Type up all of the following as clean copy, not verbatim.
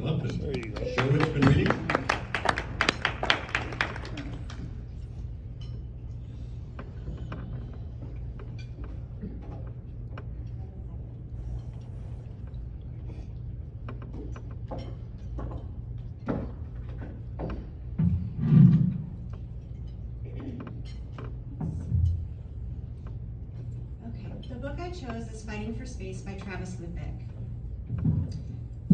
Lupton. There you go. Show Richmond reading. Okay, the book I chose is Fighting for Space by Travis Lupick.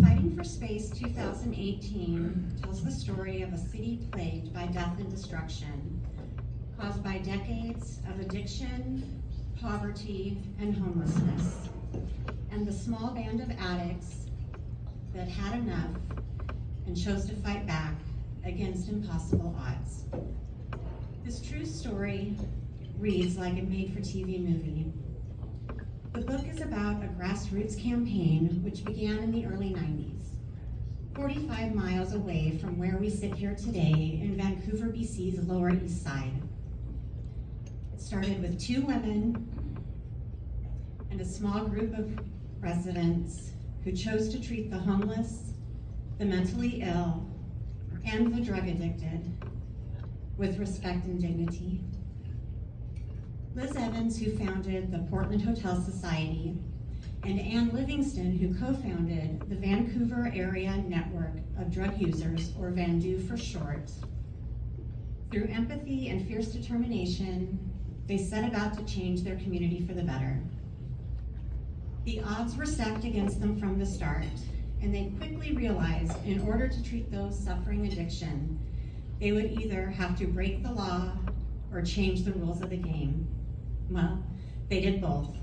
Fighting for Space 2018 tells the story of a city plagued by death and destruction, caused by decades of addiction, poverty, and homelessness, and the small band of addicts that had enough and chose to fight back against impossible odds. This true story reads like a made-for-TV movie. The book is about a grassroots campaign which began in the early 90s, 45 miles away from where we sit here today in Vancouver, BC's Lower East Side. It started with 2 women and a small group of residents who chose to treat the homeless, the mentally ill, and the drug addicted with respect and dignity. Liz Evans, who founded the Portland Hotel Society, and Ann Livingston, who co-founded the Vancouver Area Network of Drug Users, or VANDU for short. Through empathy and fierce determination, they set about to change their community for the better. The odds were stacked against them from the start, and they quickly realized in order to treat those suffering addiction, they would either have to break the law or change the rules of the game. Well, they did both,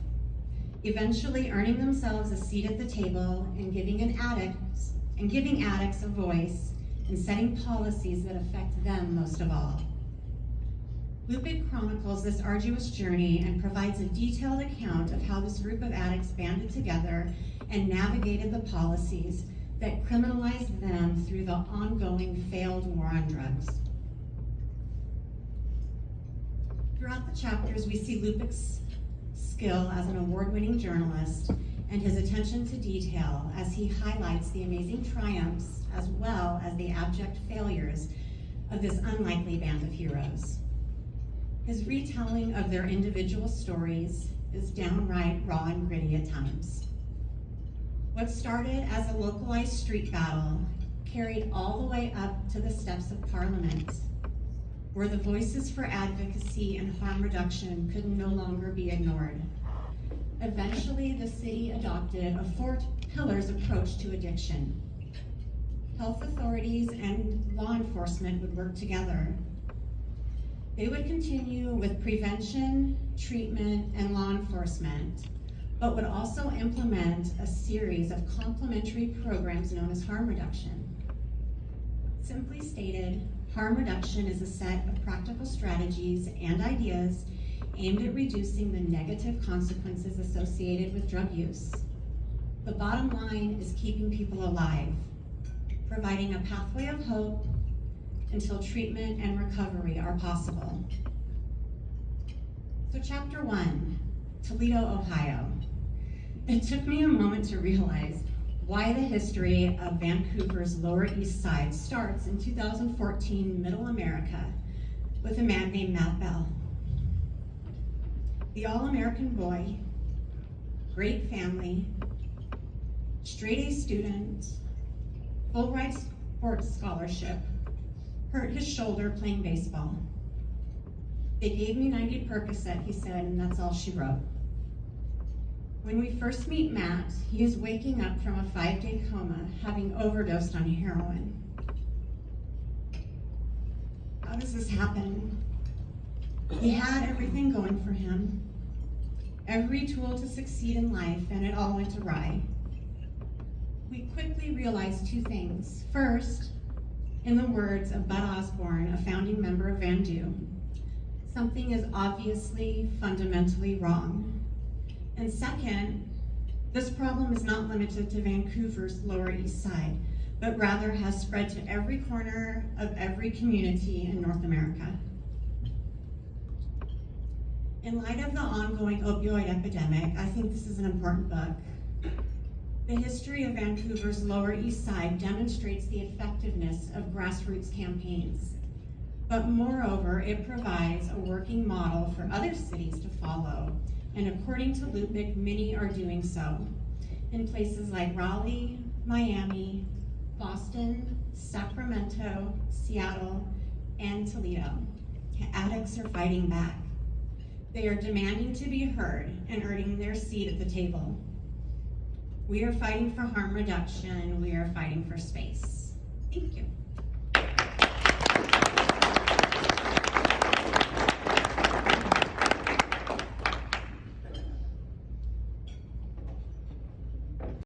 eventually earning themselves a seat at the table and giving addicts a voice and setting policies that affect them most of all. Lupick chronicles this arduous journey and provides a detailed account of how this group of addicts banded together and navigated the policies that criminalized them through the ongoing failed war on drugs. Throughout the chapters, we see Lupick's skill as an award-winning journalist and his attention to detail as he highlights the amazing triumphs as well as the abject failures of this unlikely band of heroes. His retelling of their individual stories is downright raw and gritty at times. What started as a localized street battle carried all the way up to the steps of Parliament, where the voices for advocacy and harm reduction could no longer be ignored. Eventually, the city adopted a 4 pillars approach to addiction. Health authorities and law enforcement would work together. They would continue with prevention, treatment, and law enforcement, but would also implement a series of complementary programs known as harm reduction. Simply stated, harm reduction is a set of practical strategies and ideas aimed at reducing the negative consequences associated with drug use. The bottom line is keeping people alive, providing a pathway of hope until treatment and recovery are possible. So chapter 1, Toledo, Ohio. It took me a moment to realize why the history of Vancouver's Lower East Side starts in 2014 Middle America with a man named Matt Bell. The all-American boy, great family, straight-A student, full-ride sports scholarship, hurt his shoulder playing baseball. They gave me 90 Percocet, he said, and that's all she wrote. When we first meet Matt, he is waking up from a 5-day coma, having overdosed on heroin. How does this happen? He had everything going for him, every tool to succeed in life, and it all went awry. We quickly realized 2 things. First, in the words of Bud Osborne, a founding member of VANDU, something is obviously fundamentally wrong. And second, this problem is not limited to Vancouver's Lower East Side, but rather has spread to every corner of every community in North America. In light of the ongoing opioid epidemic, I think this is an important book. The history of Vancouver's Lower East Side demonstrates the effectiveness of grassroots campaigns. But moreover, it provides a working model for other cities to follow, and according to Lutnick, many are doing so. In places like Raleigh, Miami, Boston, Sacramento, Seattle, and Toledo, addicts are fighting back. They are demanding to be heard and earning their seat at the table. We are fighting for harm reduction. We are fighting for space. Thank you.